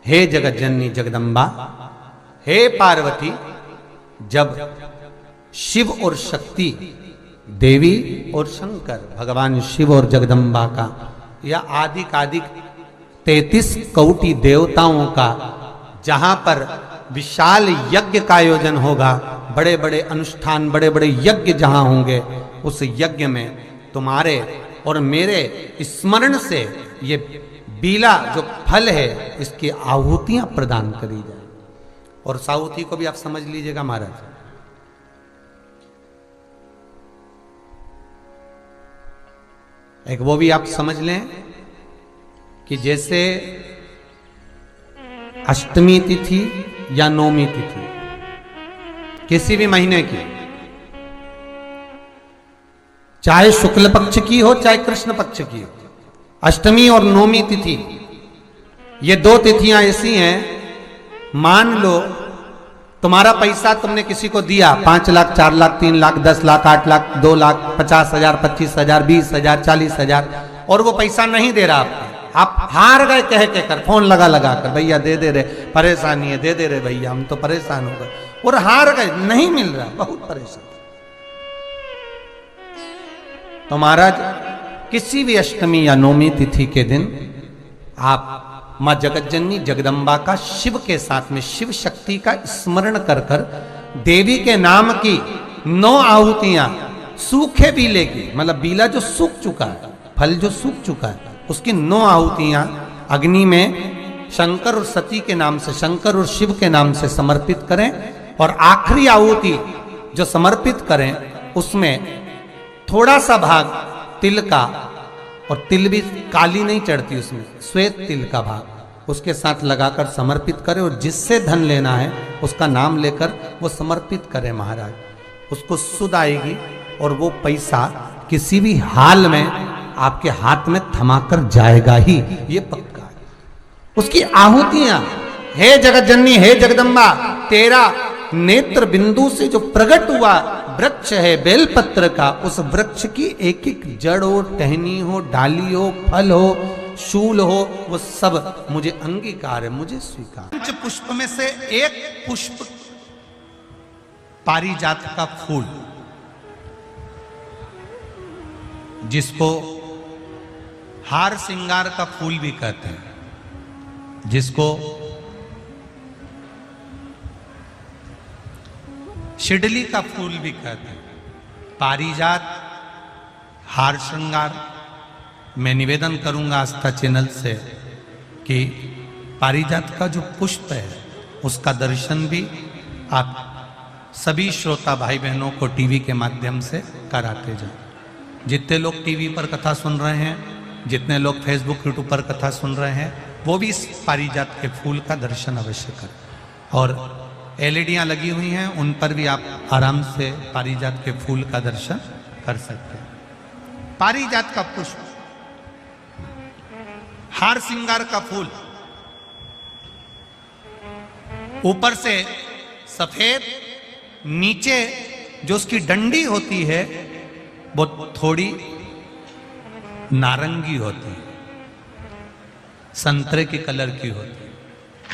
हे जगज्जननी जगदम्बा, हे पार्वती, जब शिव और शक्ति, देवी और शंकर, भगवान शिव और जगदम्बा का या आदिक 33 कोटि देवताओं का जहां पर विशाल यज्ञ का आयोजन होगा, बड़े बड़े अनुष्ठान, बड़े बड़े यज्ञ जहां होंगे, उस यज्ञ में तुम्हारे और मेरे स्मरण से ये बीला जो फल है इसकी आहुतियां प्रदान करी जाए। और उस आहुति को भी आप समझ लीजिएगा महाराज, एक वो भी आप समझ लें कि जैसे अष्टमी तिथि या नौमी तिथि किसी भी महीने की, चाहे शुक्ल पक्ष की हो चाहे कृष्ण पक्ष की हो, अष्टमी और नौमी तिथि ये दो तिथियां ऐसी हैं, मान लो तुम्हारा पैसा तुमने किसी को दिया 5 लाख, 4 लाख, 3 लाख, 10 लाख, 8 लाख, 2 लाख, 50,000, 25,000, 20,000, 40,000 और वो पैसा नहीं दे रहा आपको, आप हार गए कह के कर, फोन लगा कर, भैया दे दे रहे, परेशानी है, दे दे रहे भैया, हम तो परेशान हो गए, और हार गए, नहीं मिल रहा, बहुत परेशान। तो महाराज किसी भी अष्टमी या नौमी तिथि के दिन आप मां जगज्जननी जगदम्बा का शिव के साथ में, शिव शक्ति का स्मरण कर कर देवी के नाम की 9 आहुतियां, सूखे बीले की, मतलब बीला जो सूख चुका है, फल जो सूख चुका है, उसकी 9 आहुतियां अग्नि में शंकर और सती के नाम से, शंकर और शिव के नाम से समर्पित करें। और आखिरी आहुति जो समर्पित करें उसमें थोड़ा सा भाग तिल का, और तिल भी काली नहीं चढ़ती उसमें, श्वेत तिल का भाग उसके साथ लगाकर समर्पित करें, और जिससे धन लेना है उसका नाम लेकर वो समर्पित करें महाराज, उसको सुध आएगी और वो पैसा किसी भी हाल में आपके हाथ में थमाकर जाएगा ही, ये पक्का है। उसकी आहुतियां, हे जगज्जननी, हे जगदम्बा, तेरा नेत्र बिंदु से जो प्रकट हुआ वृक्ष है बेलपत्र का, उस वृक्ष की एक एक जड़ हो, टहनी हो, डाली हो, फल हो, शूल हो, वो सब मुझे अंगीकार है, मुझे स्वीकार। पंच पुष्प में से एक पुष्प पारिजात का फूल, जिसको हार श्रृंगार का फूल भी कहते हैं, जिसको शिडली का फूल भी कहते हैं, पारिजात, हार श्रृंगार। मैं निवेदन करूंगा आस्था चैनल से कि पारिजात का जो पुष्प है उसका दर्शन भी आप सभी श्रोता भाई बहनों को टीवी के माध्यम से कराते जाएं। जितने लोग टीवी पर कथा सुन रहे हैं, जितने लोग फेसबुक यूट्यूब पर कथा सुन रहे हैं, वो भी इस पारिजात के फूल का दर्शन अवश्य करें। और एलईडियां लगी हुई हैं, उन पर भी आप आराम से पारिजात के फूल का दर्शन कर सकते हैं। पारिजात का पुष्प, हार श्रृंगार का फूल, ऊपर से सफेद, नीचे जो उसकी डंडी होती है वो थोड़ी नारंगी होती है, संतरे की कलर की होती है,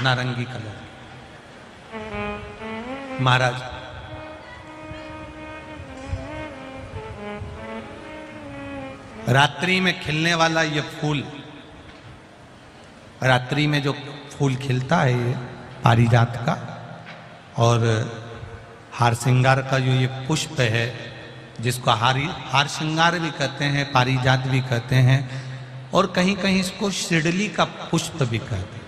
नारंगी कलर। महाराज रात्रि में खिलने वाला ये फूल, रात्रि में जो फूल खिलता है ये पारिजात का, और हार श्रृंगार का जो ये पुष्प है, जिसको हार श्रृंगार भी कहते हैं, पारिजात भी कहते हैं, और कहीं कहीं इसको शिडली का पुष्प भी कहते हैं।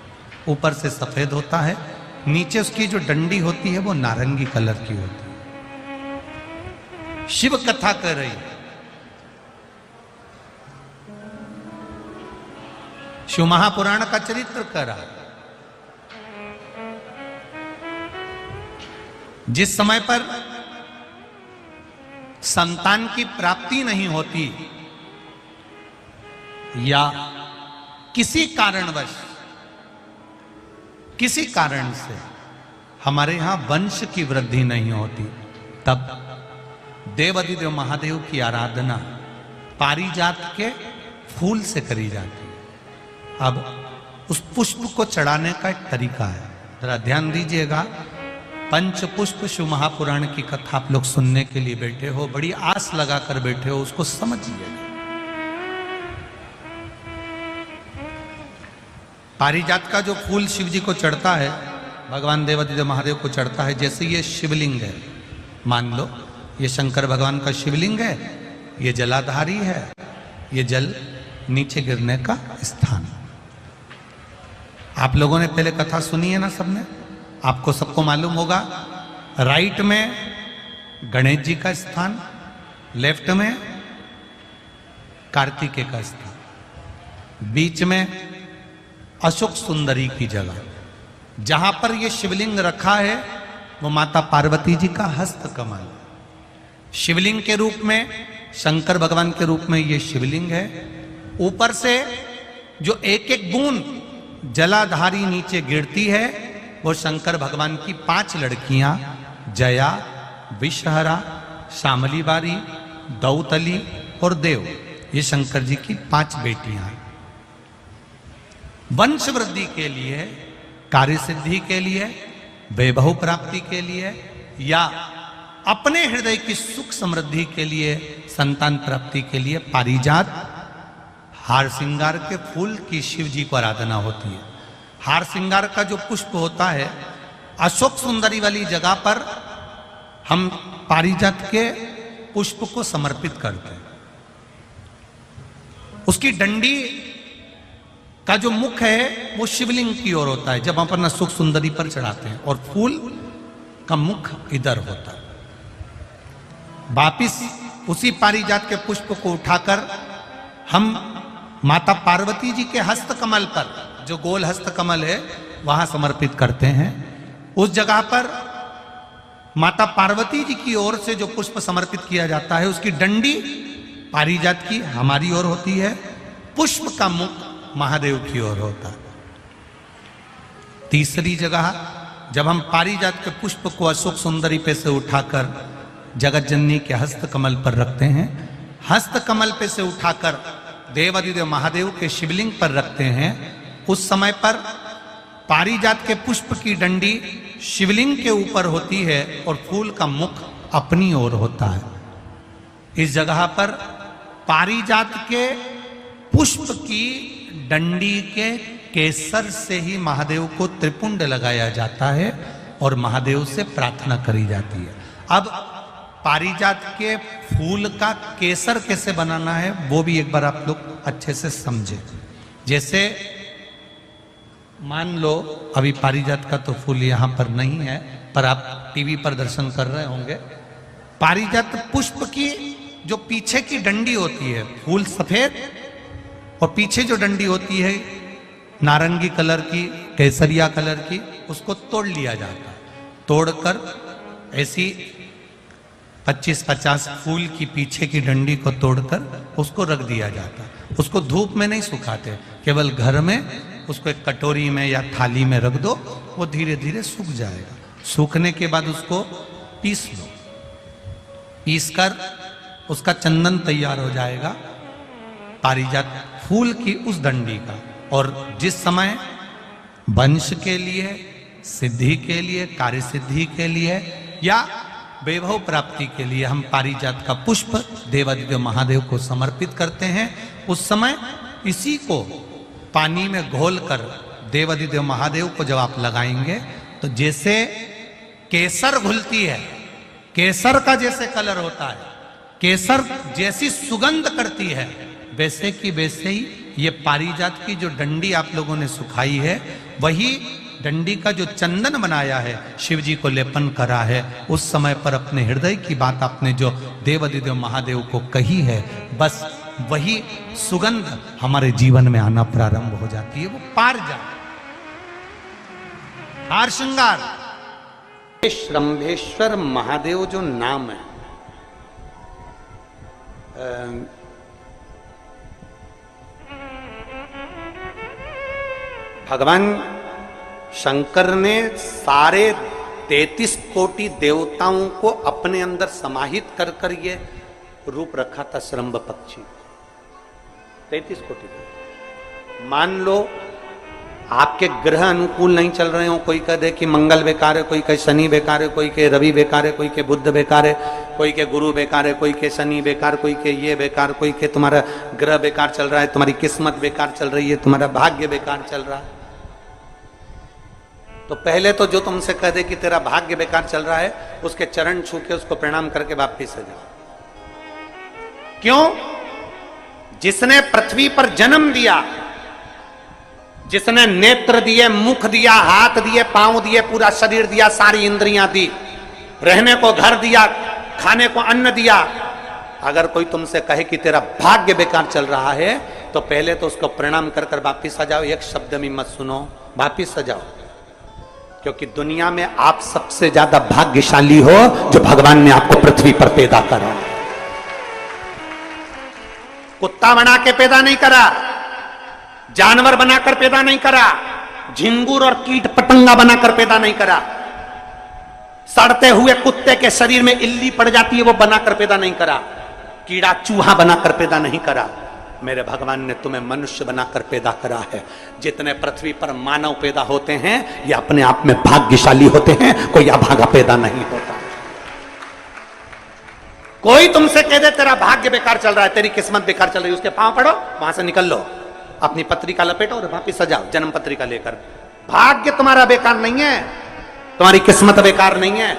ऊपर से सफेद होता है, नीचे उसकी जो डंडी होती है वो नारंगी कलर की होती है। शिव कथा कर रही है, शिव महापुराण का चरित्र कर रहा है। जिस समय पर संतान की प्राप्ति नहीं होती या किसी कारणवश, किसी कारण से हमारे यहां वंश की वृद्धि नहीं होती, तब देवाधिदेव महादेव की आराधना पारिजात के फूल से करी जाती है। अब उस पुष्प को चढ़ाने का एक तरीका है। जरा ध्यान दीजिएगा। पंच पुष्प शिव महापुराण की कथा आप लोग सुनने के लिए बैठे हो, बड़ी आस लगा कर बैठे हो, उसको समझिएगा। पारिजात का जो फूल शिव जी को चढ़ता है, भगवान देवादिदेव महादेव को चढ़ता है, जैसे ये शिवलिंग है, मान लो ये शंकर भगवान का शिवलिंग है, ये जलाधारी है, ये जल नीचे गिरने का स्थान। आप लोगों ने पहले कथा सुनी है ना सबने, आपको सबको मालूम होगा। राइट में गणेश जी का स्थान, लेफ्ट में कार्तिकेय का स्थान, बीच में अशोक सुंदरी की जगह। जहां पर यह शिवलिंग रखा है वो माता पार्वती जी का हस्त कमल, शिवलिंग के रूप में, शंकर भगवान के रूप में यह शिवलिंग है। ऊपर से जो एक एक बूंद जलाधारी नीचे गिरती है वो शंकर भगवान की 5 लड़कियां, जया, विषहरा, शामली बारी, दौतली और देव, ये शंकर जी की 5 बेटियां हैं। वंश वृद्धि के लिए, कार्य सिद्धि के लिए, वैभव प्राप्ति के लिए, या अपने हृदय की सुख समृद्धि के लिए, संतान प्राप्ति के लिए पारिजात हार श्रृंगार के फूल की शिव जी को आराधना होती है। हार श्रृंगार का जो पुष्प होता है, अशोक सुंदरी वाली जगह पर हम पारिजात के पुष्प को समर्पित करते हैं। उसकी डंडी का जो मुख है वो शिवलिंग की ओर होता है जब हम अपना सुख सुंदरी पर चढ़ाते हैं, और फूल का मुख इधर होता है। वापिस उसी पारिजात के पुष्प को उठाकर हम माता पार्वती जी के हस्त कमल पर, जो गोल हस्त कमल है, वहां समर्पित करते हैं। उस जगह पर माता पार्वती जी की ओर से जो पुष्प समर्पित किया जाता है, उसकी डंडी पारिजात की हमारी ओर होती है, पुष्प का मुख महादेव की ओर होता है। तीसरी जगह जब हम पारिजात के पुष्प को अशोक सुंदरी पे से उठाकर जगत जननी के हस्त कमल पर रखते हैं, हस्त कमल पे से उठाकर देवादिदेव महादेव के शिवलिंग पर रखते हैं, उस समय पर पारिजात के पुष्प की डंडी शिवलिंग के ऊपर होती है और फूल का मुख अपनी ओर होता है। इस जगह पर पारिजात के पुष्प की डंडी के केसर से ही महादेव को त्रिपुंड लगाया जाता है और महादेव से प्रार्थना करी जाती है। अब पारिजात के फूल का केसर कैसे बनाना है वो भी एक बार आप लोग अच्छे से समझे। जैसे मान लो अभी पारिजात का तो फूल यहां पर नहीं है, पर आप टीवी पर दर्शन कर रहे होंगे। पारिजात पुष्प की जो पीछे की डंडी होती है, फूल सफेद और पीछे जो डंडी होती है नारंगी कलर की, केसरिया कलर की, उसको तोड़ लिया जाता है। तोड़कर ऐसी 25-50 फूल की पीछे की डंडी को तोड़कर उसको रख दिया जाता है। उसको धूप में नहीं सुखाते, केवल घर में उसको एक कटोरी में या थाली में रख दो, वो धीरे धीरे सूख जाएगा। सूखने के बाद उसको पीस लो, पीसकर उसका चंदन तैयार हो जाएगा पारिजात फूल की उस डंडी का। और जिस समय वंश के लिए, सिद्धि के लिए, कार्य सिद्धि के लिए या वैभव प्राप्ति के लिए हम पारिजात का पुष्प देवादिदेव महादेव को समर्पित करते हैं, उस समय इसी को पानी में घोलकर देवादिदेव महादेव को जब आप लगाएंगे तो जैसे केसर घुलती है, केसर का जैसे कलर होता है, केसर जैसी सुगंध करती है, वैसे की वैसे ही ये पारिजात की जो डंडी आप लोगों ने सुखाई है, वही डंडी का जो चंदन बनाया है, शिव जी को लेपन करा है, उस समय पर अपने हृदय की बात आपने जो देवादिदेव महादेव को कही है, बस वही सुगंध हमारे जीवन में आना प्रारंभ हो जाती है। वो पारिजात हार श्रृंगार श्रंभेश्वर महादेव जो नाम है, भगवान शंकर ने सारे 33 कोटि देवताओं को अपने अंदर समाहित कर कर ये रूप रखा था श्रंभ पक्षी। 33 कोटि मान लो आपके ग्रह अनुकूल नहीं चल रहे हो, कोई कह दे कि मंगल बेकार है, कोई कहे शनि बेकार है, कोई कहे रवि बेकार है, कोई के बुध बेकार है, कोई के गुरु बेकार है, कोई के शनि बेकार, कोई के ये बेकार, कोई के तुम्हारा ग्रह बेकार चल रहा है, तुम्हारी किस्मत बेकार चल रही है, तुम्हारा भाग्य बेकार चल रहा है। तो पहले तो जो तुमसे कह दे कि तेरा भाग्य बेकार चल रहा है, उसके चरण छू के उसको प्रणाम करके वापिस आ जाओ। क्यों? जिसने पृथ्वी पर जन्म दिया, जिसने नेत्र दिए, मुख दिया, हाथ दिए, पांव दिए, पूरा शरीर दिया, सारी इंद्रियां दी, रहने को घर दिया, खाने को अन्न दिया, अगर कोई तुमसे कहे कि तेरा भाग्य बेकार चल रहा है, तो पहले तो उसको प्रणाम कर कर वापिस आ जाओ। एक शब्द में मत सुनो, वापिस आ जाओ। क्योंकि दुनिया में आप सबसे ज्यादा भाग्यशाली हो जो भगवान ने आपको पृथ्वी पर पैदा करा। कुत्ता बना के पैदा नहीं करा, जानवर बनाकर पैदा नहीं करा, झिंगुर और कीट पतंगा बनाकर पैदा नहीं करा, सड़ते हुए कुत्ते के शरीर में इल्ली पड़ जाती है वो बनाकर पैदा नहीं करा, कीड़ा चूहा बनाकर पैदा नहीं करा। मेरे भगवान ने तुम्हें मनुष्य बनाकर पैदा करा है। जितने पृथ्वी पर मानव पैदा होते हैं ये अपने आप में भाग्यशाली होते हैं, कोई अभागा पैदा नहीं होता। कोई तुमसे कह दे तेरा भाग्य बेकार चल रहा है, तेरी किस्मत बेकार चल रही है, उसके पांव पड़ो, वहां से निकल लो, अपनी पत्रिका लपेटो और वापिस सजाओ जन्म पत्रिका लेकर। भाग्य तुम्हारा बेकार नहीं है, तुम्हारी किस्मत बेकार नहीं है।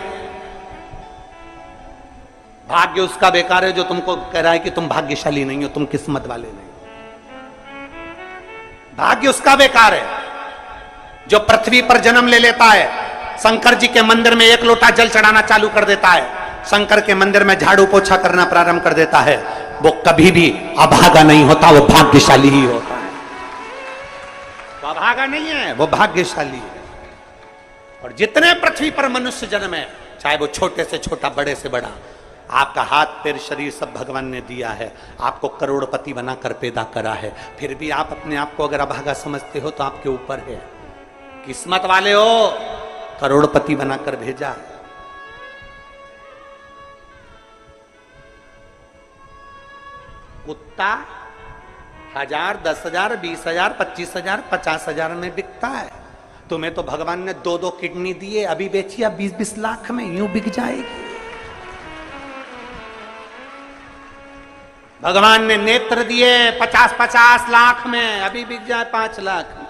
भाग्य उसका बेकार है जो तुमको कह रहा है कि तुम भाग्यशाली नहीं हो, तुम किस्मत वाले नहीं। भाग्य उसका बेकार है जो पृथ्वी पर जन्म ले लेता है, शंकर जी के मंदिर में एक लोटा जल चढ़ाना चालू कर देता है, शंकर के मंदिर में झाड़ू पोछा करना प्रारंभ कर देता है, वो कभी भी अभागा नहीं होता, वो भाग्यशाली ही होता है। वो अभागा नहीं है, वो भाग्यशाली है। और जितने पृथ्वी पर मनुष्य जन्म है, चाहे वो छोटे से छोटा, बड़े से बड़ा, आपका हाथ पैर शरीर सब भगवान ने दिया है, आपको करोड़पति बनाकर पैदा करा है, फिर भी आप अपने आप को अगर अभागा समझते हो तो आपके ऊपर है। किस्मत वाले हो, करोड़पति बनाकर भेजा। कुत्ता 1000, 10,000, 20,000, 25,000, 50,000 में बिकता है। तुम्हें तो भगवान ने 2-2 किडनी दिए, अभी बेचिए 20-20 लाख में, यूं बिक जाएगी। भगवान ने नेत्र दिए 50-50 लाख में, अभी बिक जाए 5 लाख में।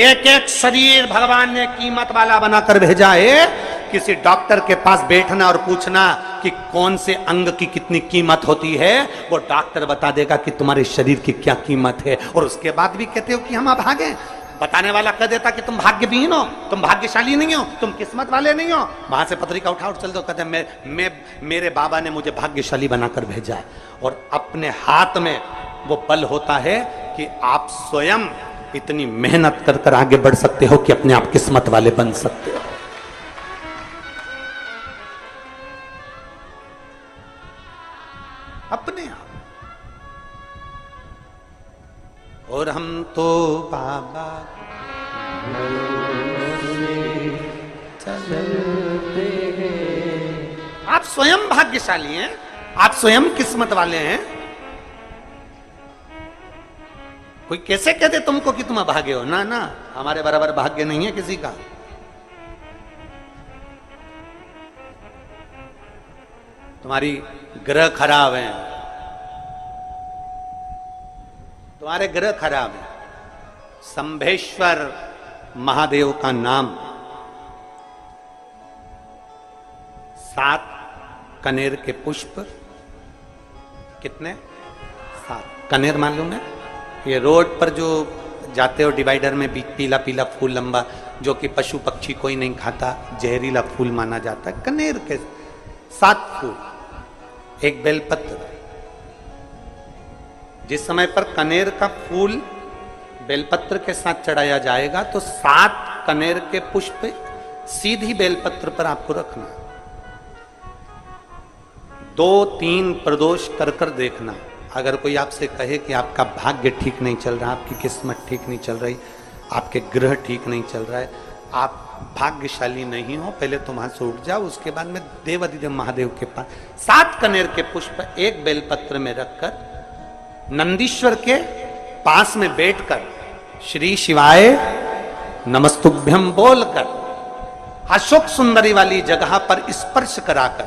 एक एक शरीर भगवान ने कीमत वाला बनाकर भेजा है। किसी डॉक्टर के पास बैठना और पूछना कि कौन से अंग की कितनी कीमत होती है, वो डॉक्टर बता देगा कि तुम्हारे शरीर की क्या कीमत है। और उसके बाद भी कहते हो कि हम अभागे। बताने वाला कह देता कि तुम भाग्यहीन हो, तुम भाग्यशाली नहीं हो, तुम किस्मत वाले नहीं हो। वहां से पत्रिका उठा चल दो, कहते मेरे बाबा ने मुझे भाग्यशाली बनाकर भेजा है। और अपने हाथ में वो बल होता है कि आप स्वयं इतनी मेहनत कर कर आगे बढ़ सकते हो कि अपने आप किस्मत वाले बन सकते हो। अपने आप। और हम तो बाबा चलते हैं। आप स्वयं भाग्यशाली हैं, आप स्वयं किस्मत वाले हैं। कोई कैसे कहते तुमको कि तुम अभागे हो? ना ना, हमारे बराबर भाग्य नहीं है किसी का। तुम्हारी ग्रह खराब है, तुम्हारे ग्रह खराब है। संभेश्वर महादेव का नाम 7 कनेर के पुष्प, कितने? 7 कनेर मालूम है? ये रोड पर जो जाते हो डिवाइडर में पीला पीला फूल लंबा, जो कि पशु पक्षी कोई नहीं खाता, जहरीला फूल माना जाता है। कनेर के 7 फूल, एक बेलपत्र। जिस समय पर कनेर का फूल बेलपत्र के साथ चढ़ाया जाएगा तो 7 कनेर के पुष्प सीधी बेलपत्र पर आपको रखना। 2-3 प्रदोष कर कर देखना। अगर कोई आपसे कहे कि आपका भाग्य ठीक नहीं चल रहा, आपकी किस्मत ठीक नहीं चल रही, आपके ग्रह ठीक नहीं चल रहा है, आप भाग्यशाली नहीं हो, पहले तुम वहां से उठ जाओ। उसके बाद में देवाधिदेव महादेव के पास 7 कनेर के पुष्प एक बेलपत्र में रखकर नंदीश्वर के पास में बैठकर श्री शिवाय नमस्तुभ्यम बोलकर अशोक सुंदरी वाली जगह पर स्पर्श कराकर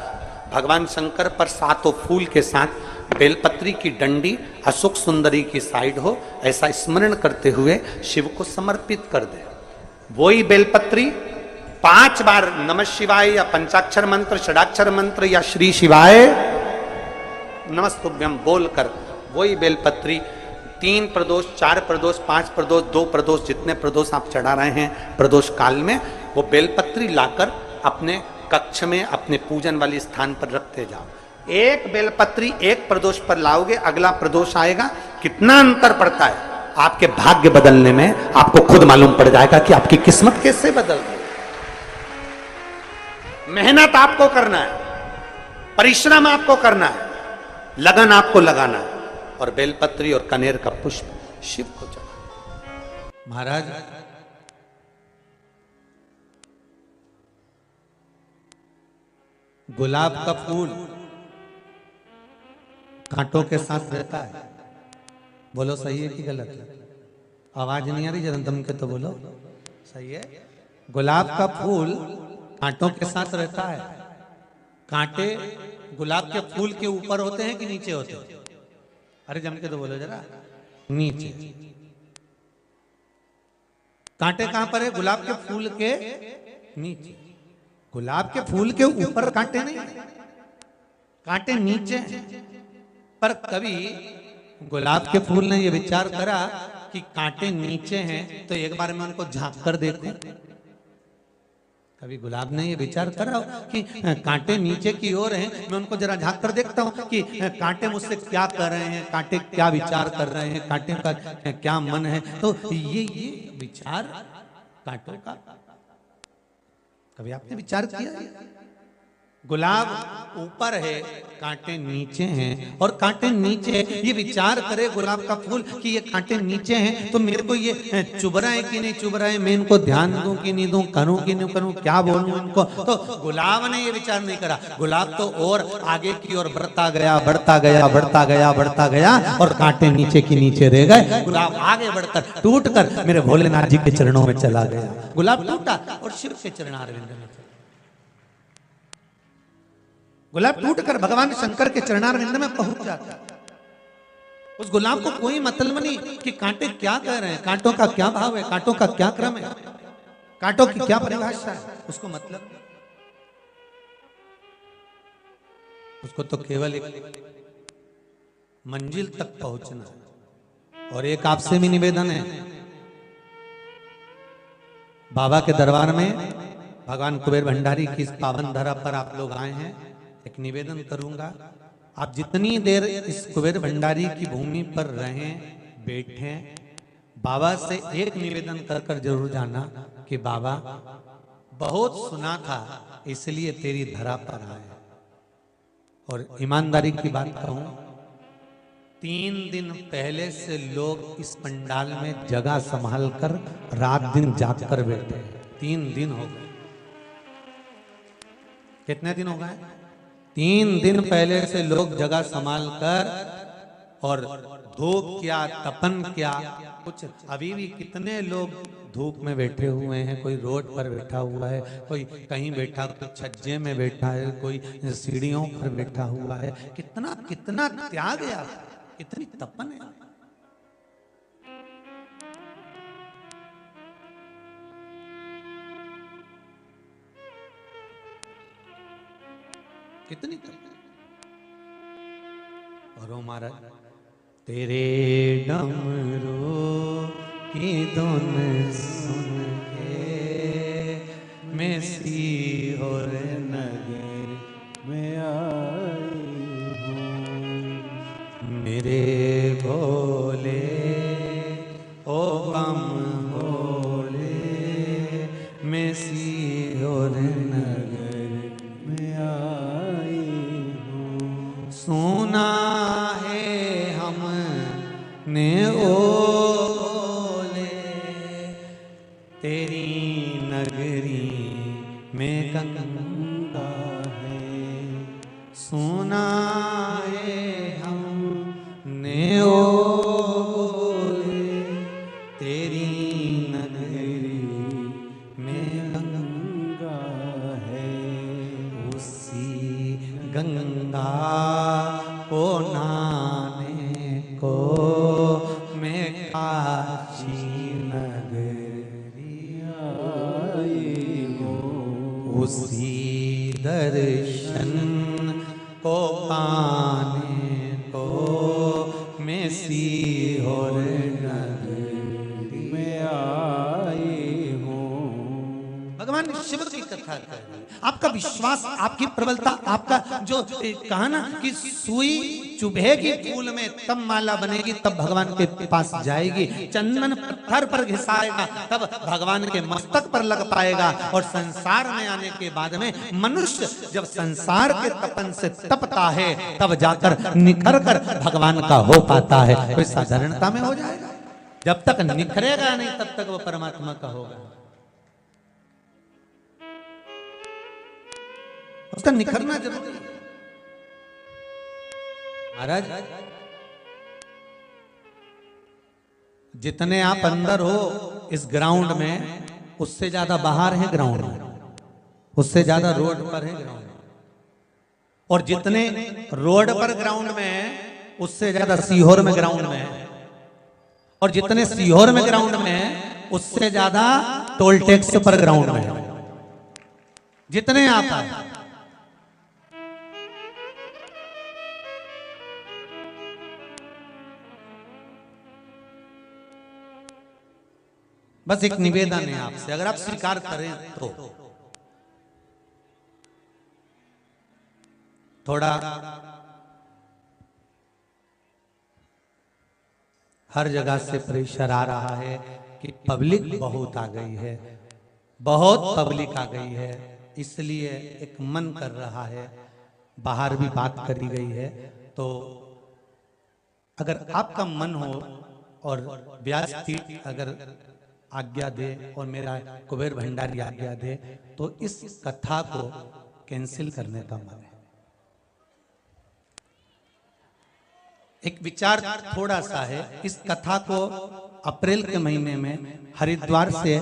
भगवान शंकर पर सातों फूल के साथ बेलपत्री की डंडी अशोक सुंदरी की साइड हो, ऐसा स्मरण करते हुए शिव को समर्पित कर दे। वही बेलपत्री 5 बार नमः शिवाय या पंचाक्षर मंत्र, षडाक्षर मंत्र या श्री शिवाय नमस्तुभ्यम बोलकर वही बेलपत्री 3 प्रदोष, 4 प्रदोष, 5 प्रदोष, 2 प्रदोष, जितने प्रदोष आप चढ़ा रहे हैं प्रदोष काल में, वो बेलपत्री लाकर अपने कक्ष में अपने पूजन वाले स्थान पर रखते जाओ। एक बेलपत्री एक प्रदोष पर लाओगे, अगला प्रदोष आएगा, कितना अंतर पड़ता है आपके भाग्य बदलने में, आपको खुद मालूम पड़ जाएगा कि आपकी किस्मत कैसे बदल गई। मेहनत आपको करना है, परिश्रम आपको करना है, लगन आपको लगाना है, और बेलपत्री और कनेर का पुष्प शिव को चढ़ा। महाराज गुलाब का फूल कांटों के साथ रहता है, बोलो सही है कि गलत है? आवाज नहीं आ रही, जरा दम के तो बोलो सही है। गुलाब का फूल कांटों के साथ रहता है। कांटे गुलाब के फूल के ऊपर होते हैं कि नीचे होते हैं? अरे जम के तो बोलो जरा, नीचे। कांटे कहां पर है? गुलाब के फूल के नीचे। गुलाब के फूल के ऊपर कांटे नहीं, कांटे नीचे हैं। पर कभी गुलाब के फूल ने यह विचार करा कि कांटे नीचे हैं तो एक बार मैं उनको झांक कर देखूं। कभी गुलाब ने ये विचार करा कि कांटे नीचे की ओर हैं, मैं उनको जरा झांक कर देखता हूं कि कांटे मुझसे क्या कर रहे हैं, कांटे क्या विचार कर रहे हैं, कांटे का क्या मन है। तो ये विचार कांटों का कभी आपने विचार किया? गुलाब ऊपर है, कांटे नीचे हैं, और कांटे नीचे है, ये विचार करे गुलाब का फूल कि ये कांटे नीचे हैं तो मेरे को ये चुभ रहा है कि नहीं चुभ रहा है, मैं इनको ध्यान दूं कि नहीं दूं, करूं कि नहीं करूं, क्या बोलूं इनको। तो गुलाब ने ये विचार नहीं करा। गुलाब तो और आगे की ओर बढ़ता गया, बढ़ता गया, बढ़ता गया, बढ़ता गया, और कांटे नीचे की नीचे रह गए। गुलाब आगे बढ़कर टूट कर मेरे भोलेनाथ जी के चरणों में चला गया। गुलाब टूटा और शिव के चरणारविंद में चला। गुलाब टूटकर भगवान शंकर के चरणारविंद में पहुंच जाता। उस गुलाब को कोई मतलब नहीं कि कांटे क्या कह रहे हैं, कांटों का क्या भाव है, कांटों का क्या क्रम है, कांटों की क्या परिभाषा है, उसको मतलब उसको तो केवल एक मंजिल तक पहुंचना। और एक आपसे भी निवेदन है, बाबा के दरबार में भगवान कुबेर भंडारी की इस पावन धरा पर आप लोग आए हैं, एक निवेदन करूंगा, आप जितनी देर इस कुबेर भंडारी की भूमि पर रहें, बैठें, बाबा से एक निवेदन कर कर जरूर जाना कि बाबा बहुत सुना था इसलिए तेरी धरा पर आए। और ईमानदारी की बात कहूं, 3 दिन पहले से लोग इस पंडाल में जगह संभाल कर रात दिन जाग कर बैठे। 3 दिन हो गए। कितने दिन हो गए? 3 दिन पहले से लोग जगह संभाल कर, और धूप क्या, तपन क्या, कुछ अभी भी कितने लोग धूप में बैठे हुए हैं। कोई रोड पर बैठा हुआ है, कोई कहीं बैठा, कोई छज्जे में बैठा है, कोई सीढ़ियों पर बैठा हुआ है। कितना कितना त्याग है, कितनी तपन है। कितनी और महाराज तेरे डमरू की धुन सुन के मैं सीहोर नगर में आई हूँ। मेरे भोले ओ बम भोले, मैं सीहोर नगर में आई हूँ। सुना है हमने ओ भोले, तेरी नगरी में गंगा है। सुना है हमने ओ भोले, तेरी गंगा को नहाने को मैं काशी नगरी आई हूँ। उसी दर्शन को पाने को मैं सीहोर नगरी में आई हूँ। भगवान शिव की कथा कर रहे हैं। आपका विश्वास, आपकी प्रबलता, आपका जो कहा ना कि सुई चुभेगी फूल में तब माला बनेगी, तब भगवान के पास जाएगी। चंदन पत्थर पर घिसाएगा तब भगवान के मस्तक पर लग पाएगा। और संसार में आने के बाद में मनुष्य जब संसार के तपन से तपता है तब जाकर निखर कर भगवान का हो पाता है। कोई साधारणता में हो जाएगा? जब तक निखरेगा नहीं तब तक वो परमात्मा का होगा। उसका निखरना जरूरी है। महाराज, जितने आप अंदर हो इस ग्राउंड में, उससे ज्यादा बाहर है ग्राउंड में, उससे ज्यादा रोड पर है ग्राउंड में। और जितने रोड पर ग्राउंड में है उससे ज्यादा सीहोर में ग्राउंड में है। और जितने सीहोर में ग्राउंड में है उससे ज्यादा टोल टैक्स पर ग्राउंड में है। जितने आप आए, बस एक निवेदन है आपसे, अगर आप स्वीकार करें तो थोड़ा हर जगह से प्रेशर आ रहा है कि पब्लिक बहुत आ गई है, बहुत पब्लिक आ गई है, इसलिए एक मन कर रहा है, बाहर भी बात करी गई है। तो अगर आपका मन हो और व्यासपीठ अगर आज्ञा दे और मेरा कुबेर भंडारी आज्ञा दे तो इस कथा को कैंसिल करने का मन है। एक विचार थोड़ा सा है, इस कथा को अप्रैल के महीने में हरिद्वार से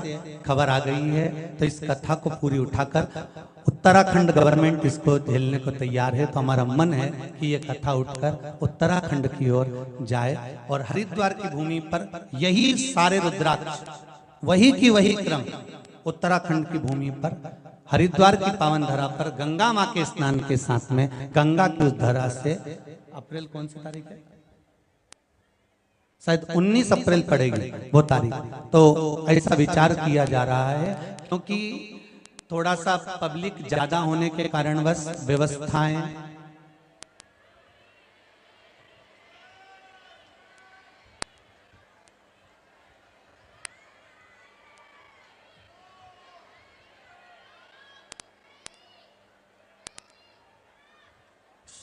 खबर आ गई है, तो इस कथा को पूरी उठाकर उत्तराखंड गवर्नमेंट इसको झेलने को तैयार है। तो हमारा मन है कि ये कथा उठकर उत्तराखंड की ओर जाए और हरिद्वार की भूमि पर यही सारे रुद्राक्ष वही की वही क्रम उत्तराखंड की भूमि पर हरिद्वार की पावन धरा पर गंगा मां के स्नान के साथ में गंगा की उस धरा से अप्रैल कौन सी तारीख है? शायद 19 अप्रैल पड़ेगी वो तारीख। तो ऐसा विचार किया जा रहा है क्योंकि थोड़ा सा पब्लिक ज्यादा होने के कारणवश व्यवस्थाएं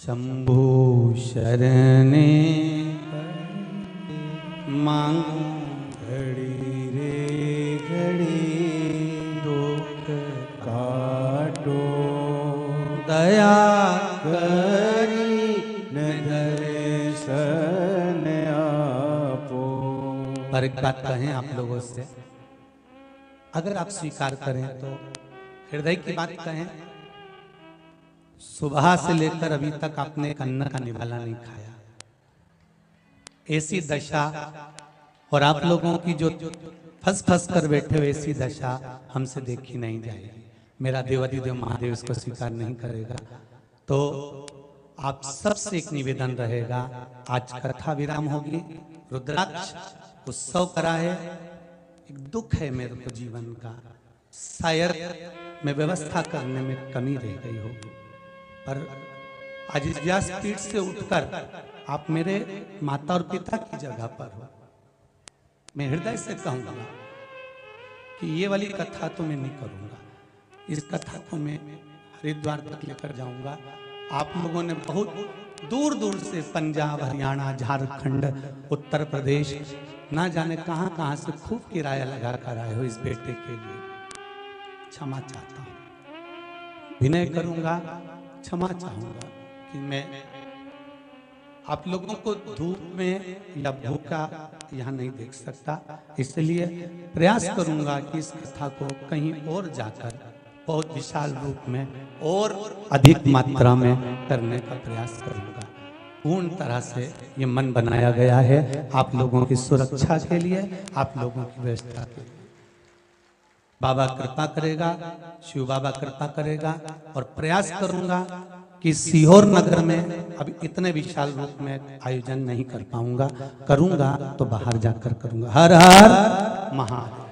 शंभु शरणे मांगू घड़ी रे घड़ी दुख काटो दया करी न दर्शन आपो। पर एक बात कहें आप लोगों से, अगर आप स्वीकार करें तो हृदय की बात कहें, सुबह से लेकर अभी तक आपने एक अन्न का निवाला नहीं खाया। ऐसी दशा और आप लोगों की जो फंस फंस कर बैठे हो ऐसी दशा हमसे देखी नहीं जाएगी। मेरा देवाधिदेव महादेव इसको स्वीकार नहीं करेगा। तो आप सबसे एक निवेदन रहेगा, आज कथा विराम होगी, रुद्राक्ष उत्सव करा है। एक दुख है मेरे को जीवन का, शायद मैं व्यवस्था करने में कमी रह गई होगी, पर आज इस व्यासपीठ से उठकर आप मेरे माता और पिता की जगह पर हो। मैं हृदय से कहूंगा कि ये वाली कथा तो मैं नहीं करूंगा, इस कथा को मैं हरिद्वार तक लेकर जाऊंगा। आप लोगों ने बहुत दूर दूर से पंजाब, हरियाणा, झारखंड, उत्तर प्रदेश, ना जाने कहां कहां से खूब किराया लगा कर आए हो इस बेटे के लिए। क्षमा चाहता हूं, विनय करूंगा, क्षमा चाहूंगा कि मैं आप लोगों को धूप में या भूखा यहाँ नहीं देख सकता, इसलिए प्रयास करूंगा कि इस कथा को कहीं और जाकर बहुत विशाल रूप में और अधिक मात्रा में करने का प्रयास करूंगा। पूर्ण तरह से ये मन बनाया गया है आप लोगों की सुरक्षा के लिए, आप लोगों की व्यवस्था के लिए। बाबा कृपा करेगा, शिव बाबा कृपा करेगा और प्रयास करूंगा कि सीहोर नगर में अब इतने विशाल रूप में आयोजन नहीं कर पाऊंगा, करूंगा तो बाहर जाकर करूंगा। हर हर महादेव।